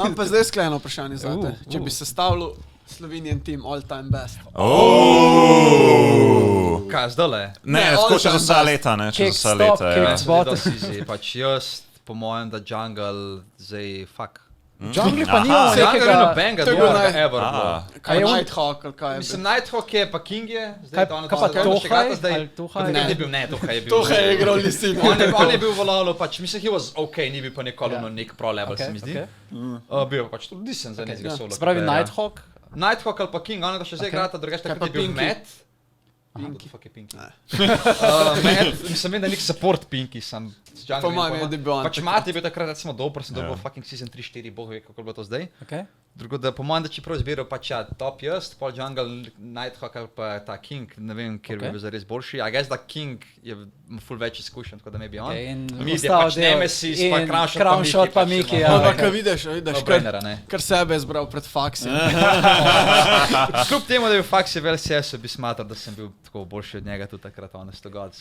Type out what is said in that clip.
Imam pa zdaj sklenjeno vprašanje za te. Če bi sestavljal Slovenian team all time best. Kaj, zdajle? Ne, tako še za vsa leta, ne, če za vsa leta. Ja. Pač jaz, po mojem, da Jungle zdaj, fuck. Jungle pa nimamo Jungle nekega... ni nobenega To je bil dobrega naj- ever bilo. Kaj je Nighthawk ali kaj je Mislim, bil? Nighthawk je, pa King je. Kaj pa Tohaj? Ali Tohaj? Ne, bil, ne, Tohaj je bil. Tohaj je igral Lissin. On je bil v LoLu, pač, mislim, he was okay, ni bil pa nikoli na nek pro level, se mi zdi. Bil pa pač tudi decent za nekega solo. Spravi Nighthawk? Nighthawk ali pa King, on da še zdaj igrata, drugače Kaj takrat pa je bil Pinky? Matt. Pinky. Fuck je Pinky. Matt, mislim, da nek support Pinky sem. Po mojem je, da bi on. Pač Matt je bil takrat recimo dober, sem dobil fucking season 3-4, boh ve, kako bo to zdaj. Drugo, da po mojem, da če prav izbiral pač ja, top jaz, pol Jungle, Nighthawk ali pa ta King, ne vem, kjer bi bil zares boljši. I guess da King je ful več izkušen, tako da maybe on. Mid je pač Nemesis, pa Crownshot pa Miki. Ampak kaj vidiš, No-brainera, ne. kar sebe je zbral pred faksim. Kljub temu, da je bil Faxi v LCS-u, bi smatral, da sem bil tako boljši od njega tudi takrat, honest to God.